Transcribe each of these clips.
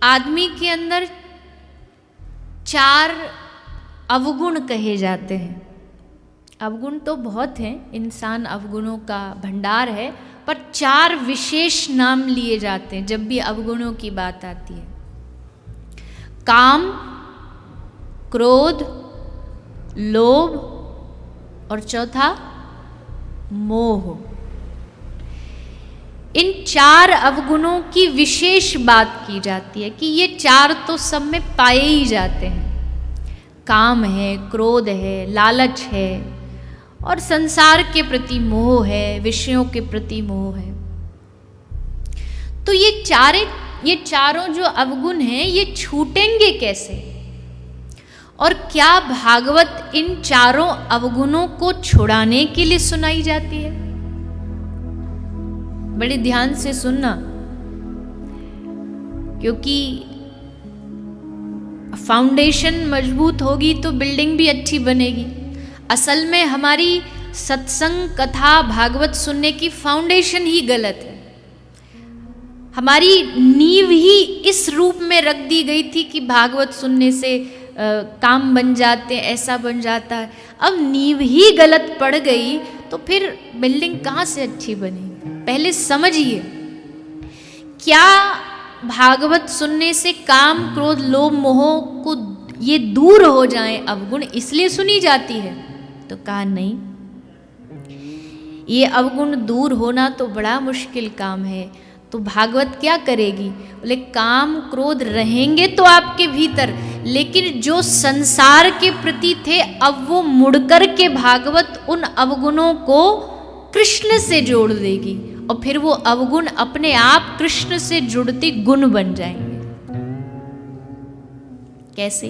आदमी के अंदर 4 अवगुण कहे जाते हैं। अवगुण तो बहुत हैं, इंसान अवगुणों का भंडार है, पर 4 विशेष नाम लिए जाते हैं जब भी अवगुणों की बात आती है। काम, क्रोध, लोभ और चौथा मोह। इन 4 अवगुणों की विशेष बात की जाती है कि ये 4 तो सब में पाए ही जाते हैं। काम है, क्रोध है, लालच है और संसार के प्रति मोह है, विषयों के प्रति मोह है। तो ये चारों जो अवगुण हैं ये छूटेंगे कैसे? और क्या भागवत इन 4 अवगुणों को छुड़ाने के लिए सुनाई जाती है? बड़े ध्यान से सुनना, क्योंकि फाउंडेशन मजबूत होगी तो बिल्डिंग भी अच्छी बनेगी। असल में हमारी सत्संग, कथा, भागवत सुनने की फाउंडेशन ही गलत है। हमारी नींव ही इस रूप में रख दी गई थी कि भागवत सुनने से काम बन जाते हैं, ऐसा बन जाता है। अब नींव ही गलत पड़ गई तो फिर बिल्डिंग कहाँ से अच्छी बनेगी? पहले समझिए, क्या भागवत सुनने से काम, क्रोध, लोभ, मोह को ये दूर हो जाएं अवगुण, इसलिए सुनी जाती है? तो कहा नहीं, ये अवगुण दूर होना तो बड़ा मुश्किल काम है। तो भागवत क्या करेगी? बोले काम, क्रोध रहेंगे तो आपके भीतर, लेकिन जो संसार के प्रति थे अब वो मुड़कर के भागवत उन अवगुणों को कृष्ण से जोड़ देगी और फिर वो अवगुण अपने आप कृष्ण से जुड़ते गुण बन जाएंगे। कैसे?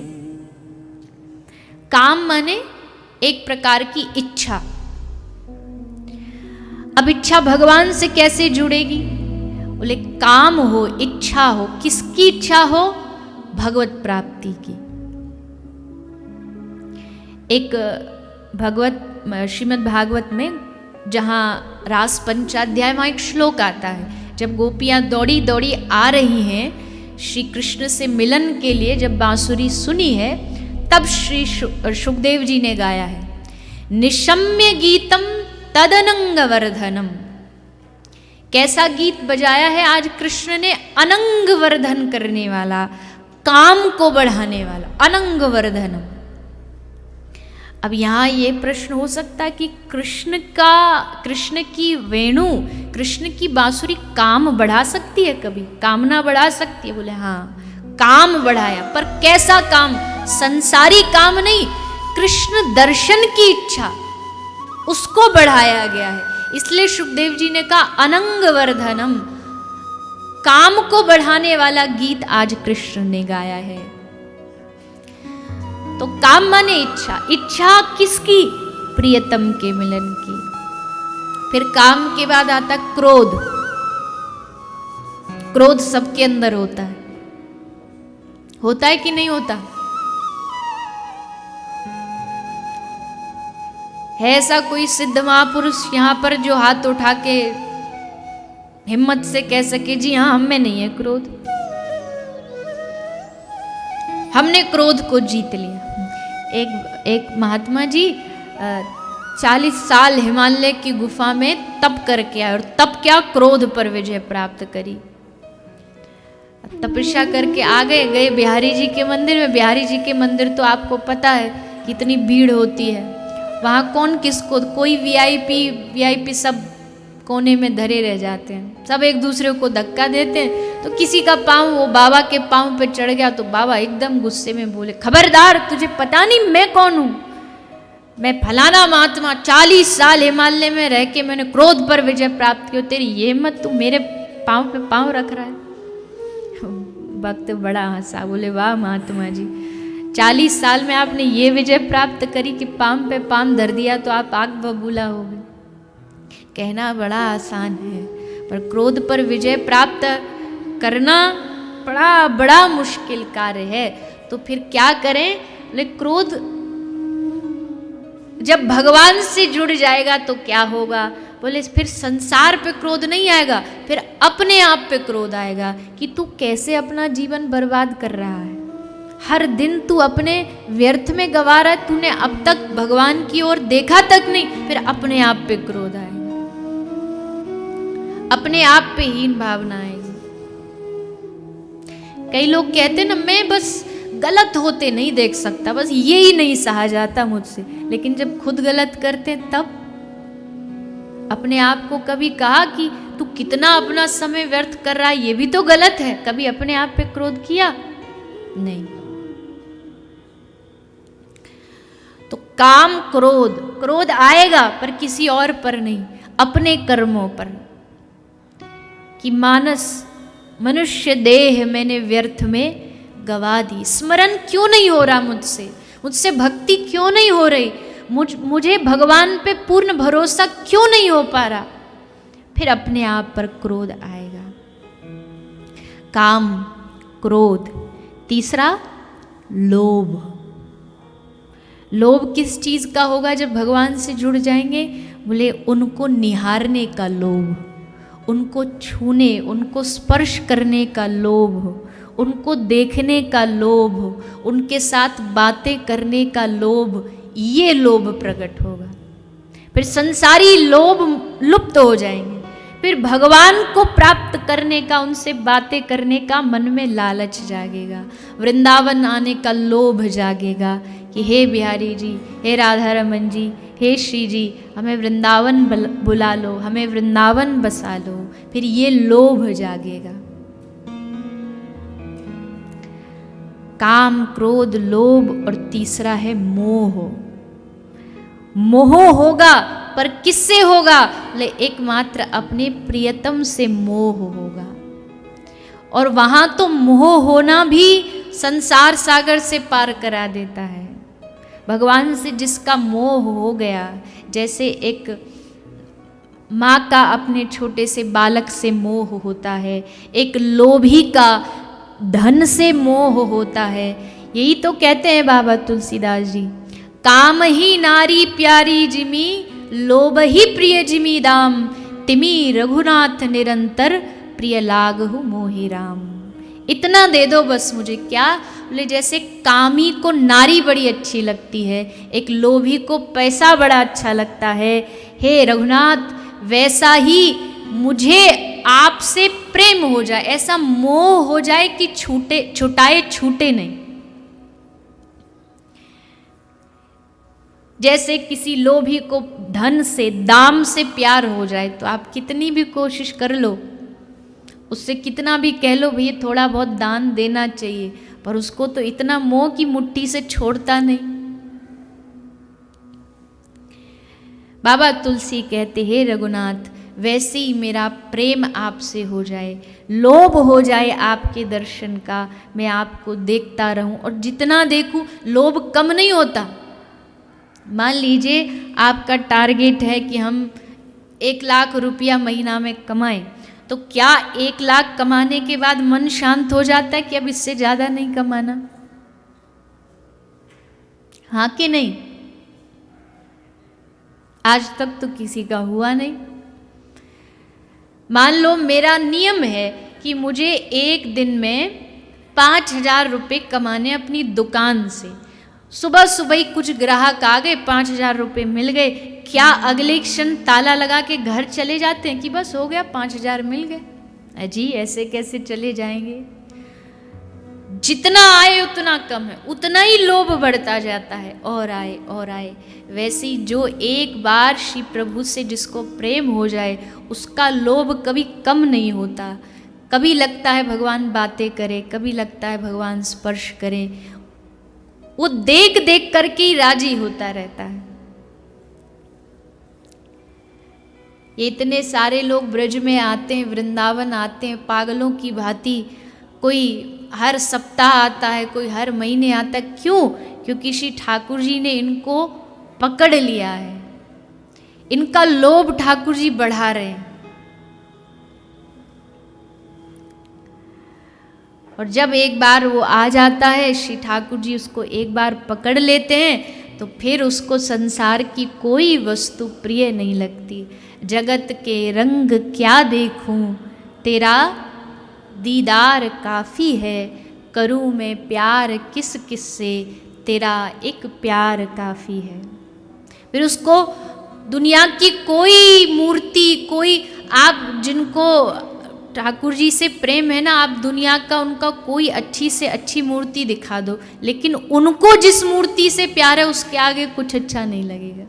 काम माने एक प्रकार की इच्छा। अब इच्छा भगवान से कैसे जुड़ेगी? बोले काम हो, इच्छा हो। किसकी इच्छा हो? भगवत प्राप्ति की। एक श्रीमद् भागवत में जहाँ रास पंचाध्याय, वहाँ एक श्लोक आता है। जब गोपियाँ दौड़ी दौड़ी आ रही हैं श्री कृष्ण से मिलन के लिए, जब बांसुरी सुनी है, तब श्री सुखदेव जी ने गाया है, निशम्य गीतम तदनंग वर्धनम। कैसा गीत बजाया है आज कृष्ण ने? अनंग वर्धन करने वाला, काम को बढ़ाने वाला, अनंग वर्धनम। अब यहाँ ये प्रश्न हो सकता है कि कृष्ण की वेणु, कृष्ण की बांसुरी काम बढ़ा सकती है? कभी कामना बढ़ा सकती है? बोले हाँ, काम बढ़ाया, पर कैसा काम? संसारी काम नहीं, कृष्ण दर्शन की इच्छा, उसको बढ़ाया गया है। इसलिए सुखदेव जी ने कहा अनंग वर्धनम, काम को बढ़ाने वाला गीत आज कृष्ण ने गाया है। तो काम माने इच्छा। इच्छा किसकी? प्रियतम के मिलन की। फिर काम के बाद आता क्रोध। क्रोध सबके अंदर होता है कि नहीं होता? है ऐसा कोई सिद्ध महापुरुष यहाँ पर जो हाथ उठा के हिम्मत से कह सके जी हाँ, हम में नहीं है क्रोध, हमने क्रोध को जीत लिया? एक महात्मा जी 40 साल हिमालय की गुफा में तप करके आए, और तप क्या, क्रोध पर विजय प्राप्त करी। तपस्या करके आ गए बिहारी जी के मंदिर में। बिहारी जी के मंदिर तो आपको पता है कितनी भीड़ होती है वहाँ। कौन किसको, कोई वीआईपी सब कोने में धरे रह जाते हैं, सब एक दूसरे को धक्का देते हैं। तो किसी का पाँव वो बाबा के पाँव पे चढ़ गया तो बाबा एकदम गुस्से में बोले, खबरदार, तुझे पता नहीं मैं कौन हूँ? मैं फलाना महात्मा, 40 साल हिमालय में रह के मैंने क्रोध पर विजय प्राप्त की, तेरी ये हिम्मत, तू मेरे पाँव पे पाँव रख रहा है? भक्त बड़ा हंसा, बोले वाह महात्मा जी, 40 साल में आपने ये विजय प्राप्त करी कि पाँव पे पाँव धर दिया तो आप आग बबूला हो गए। कहना बड़ा आसान है, पर क्रोध पर विजय प्राप्त करना बड़ा मुश्किल कार्य है। तो फिर क्या करें? क्रोध जब भगवान से जुड़ जाएगा तो क्या होगा? बोले फिर संसार पे क्रोध नहीं आएगा, फिर अपने आप पे क्रोध आएगा कि तू कैसे अपना जीवन बर्बाद कर रहा है, हर दिन तू अपने व्यर्थ में गवा रहा है, तूने अब तक भगवान की ओर देखा तक नहीं, फिर अपने आप पे क्रोध आएगा, अपने आप पे हीन भावना आएगी। कई लोग कहते ना मैं बस गलत होते नहीं देख सकता, बस ये ही नहीं सहा जाता मुझसे, लेकिन जब खुद गलत करते तब अपने आप को कभी कहा कि तू कितना अपना समय व्यर्थ कर रहा है, ये भी तो गलत है, कभी अपने आप पे क्रोध किया नहीं। तो काम क्रोध, क्रोध आएगा पर किसी और पर नहीं, अपने कर्मों पर, कि मानस मनुष्य देह मैंने व्यर्थ में गवा दी, स्मरण क्यों नहीं हो रहा मुझसे भक्ति क्यों नहीं हो रही, मुझे भगवान पे पूर्ण भरोसा क्यों नहीं हो पा रहा, फिर अपने आप पर क्रोध आएगा। काम, क्रोध। तीसरा लोभ। लोभ किस चीज का होगा जब भगवान से जुड़ जाएंगे? बोले उनको निहारने का लोभ, उनको छूने, उनको स्पर्श करने का लोभ, उनको देखने का लोभ, उनके साथ बातें करने का लोभ, ये लोभ प्रकट होगा। फिर संसारी लोभ लुप्त हो जाएंगे, फिर भगवान को प्राप्त करने का, उनसे बातें करने का मन में लालच जागेगा, वृंदावन आने का लोभ जागेगा कि हे बिहारी जी, हे राधा रमन जी, हे श्री जी, हमें वृंदावन बुला लो, हमें वृंदावन बसा लो, फिर ये लोभ जागेगा। काम, क्रोध, लोभ, और तीसरा है मोह। मोह होगा पर किससे होगा? ले एकमात्र अपने प्रियतम से मोह होगा, और वहां तो मोह होना भी संसार सागर से पार करा देता है। भगवान से जिसका मोह हो गया, जैसे एक माँ का अपने छोटे से बालक से मोह होता है, एक लोभी का धन से मोह होता है। यही तो कहते हैं बाबा तुलसीदास जी, काम ही नारी प्यारी जिमी, लोभ ही प्रिय जिमी दाम, तिमी रघुनाथ निरंतर, प्रिय लागहु मोहि राम। इतना दे दो बस मुझे। क्या? बोले जैसे कामी को नारी बड़ी अच्छी लगती है, एक लोभी को पैसा बड़ा अच्छा लगता है, हे रघुनाथ वैसा ही मुझे आपसे प्रेम हो जाए, ऐसा मोह हो जाए कि छूटे नहीं। जैसे किसी लोभी को धन से, दाम से प्यार हो जाए, तो आप कितनी भी कोशिश कर लो, उससे कितना भी कह लो भैया थोड़ा बहुत दान देना चाहिए, पर उसको तो इतना मोह की मुट्ठी से छोड़ता नहीं। बाबा तुलसी कहते हे रघुनाथ, वैसे ही मेरा प्रेम आपसे हो जाए, लोभ हो जाए आपके दर्शन का, मैं आपको देखता रहूं, और जितना देखूं लोभ कम नहीं होता। मान लीजिए आपका टारगेट है कि हम 1 लाख रुपया महीना में कमाएं, तो क्या 1 लाख कमाने के बाद मन शांत हो जाता है कि अब इससे ज्यादा नहीं कमाना? हाँ कि नहीं? आज तक तो किसी का हुआ नहीं। मान लो मेरा नियम है कि मुझे एक दिन में 5,000 रुपये कमाने अपनी दुकान से। सुबह सुबह ही कुछ ग्राहक आ गए, 5,000 रुपये मिल गए, क्या अगले क्षण ताला लगा के घर चले जाते हैं कि बस हो गया 5,000 मिल गए? अजी ऐसे कैसे चले जाएंगे? जितना आए उतना कम है, उतना ही लोभ बढ़ता जाता है, और आए और आए। वैसे ही जो एक बार श्री प्रभु से जिसको प्रेम हो जाए, उसका लोभ कभी कम नहीं होता। कभी लगता है भगवान बातें करे, कभी लगता है भगवान स्पर्श करें, वो देख देख करके ही राजी होता रहता है। ये इतने सारे लोग ब्रज में आते हैं, वृंदावन आते हैं पागलों की भांति, कोई हर सप्ताह आता है, कोई हर महीने आता है। क्यों? क्योंकि श्री ठाकुर जी ने इनको पकड़ लिया है, इनका लोभ ठाकुर जी बढ़ा रहे हैं। और जब एक बार वो आ जाता है, श्री ठाकुर जी उसको एक बार पकड़ लेते हैं, तो फिर उसको संसार की कोई वस्तु प्रिय नहीं लगती। जगत के रंग क्या देखूं, तेरा दीदार काफ़ी है, करूं मैं प्यार किस किस से, तेरा एक प्यार काफ़ी है। फिर उसको दुनिया की कोई मूर्ति, कोई आप जिनको ठाकुर जी से प्रेम है ना, आप दुनिया का उनका कोई अच्छी से अच्छी मूर्ति दिखा दो, लेकिन उनको जिस मूर्ति से प्यार है उसके आगे कुछ अच्छा नहीं लगेगा।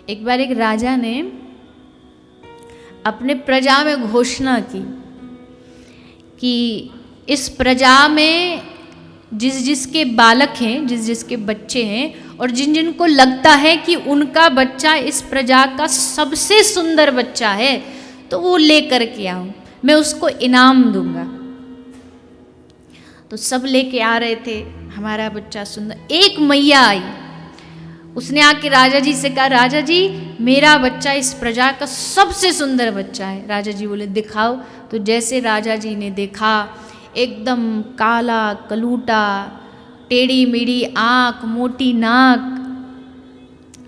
एक बार एक राजा ने अपने प्रजा में घोषणा की कि इस प्रजा में जिस जिसके बालक हैं, जिस जिसके बच्चे हैं, और जिन जिनको लगता है कि उनका बच्चा इस प्रजा का सबसे सुंदर बच्चा है, तो वो लेकर के आओ, मैं उसको इनाम दूंगा। तो सब लेके आ रहे थे, हमारा बच्चा सुंदर। एक मैया आई, उसने आके राजा जी से कहा, राजा जी मेरा बच्चा इस प्रजा का सबसे सुंदर बच्चा है। राजा जी बोले दिखाओ। तो जैसे राजा जी ने देखा, एकदम काला कलूटा, टेढ़ी मेढ़ी आँख, मोटी नाक।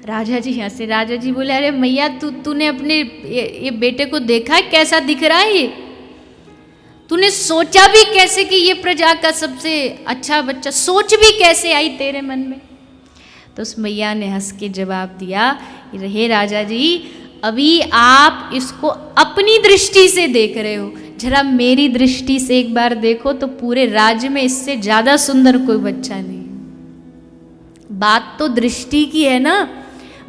राजा जी हंसे। राजा जी बोले, अरे मैया तूने अपने ये बेटे को देखा है कैसा दिख रहा है ये? तूने सोचा भी कैसे कि ये प्रजा का सबसे अच्छा बच्चा, सोच भी कैसे आई तेरे मन में? तो उस मैया ने हंस के जवाब दिया, हे राजा जी, अभी आप इसको अपनी दृष्टि से देख रहे हो, जरा मेरी दृष्टि से एक बार देखो तो पूरे राज्य में इससे ज़्यादा सुंदर कोई बच्चा नहीं। बात तो दृष्टि की है ना,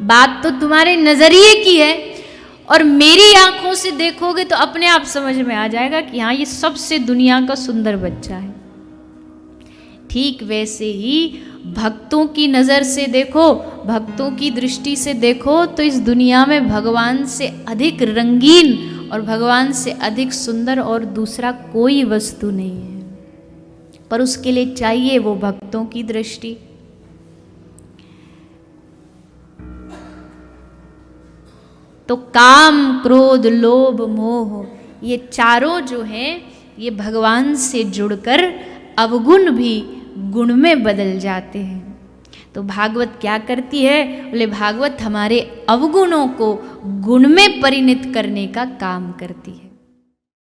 बात तो तुम्हारे नज़रिए की है, और मेरी आंखों से देखोगे तो अपने आप समझ में आ जाएगा कि हाँ ये सबसे दुनिया का सुंदर बच्चा है। ठीक वैसे ही भक्तों की नज़र से देखो, भक्तों की दृष्टि से देखो तो इस दुनिया में भगवान से अधिक रंगीन और भगवान से अधिक सुंदर और दूसरा कोई वस्तु नहीं है। पर उसके लिए चाहिए वो भक्तों की दृष्टि। तो काम, क्रोध, लोभ, मोह, ये चारों जो हैं ये भगवान से जुड़कर अवगुण भी गुण में बदल जाते हैं। तो भागवत क्या करती है? बोले भागवत हमारे अवगुणों को गुण में परिणत करने का काम करती है।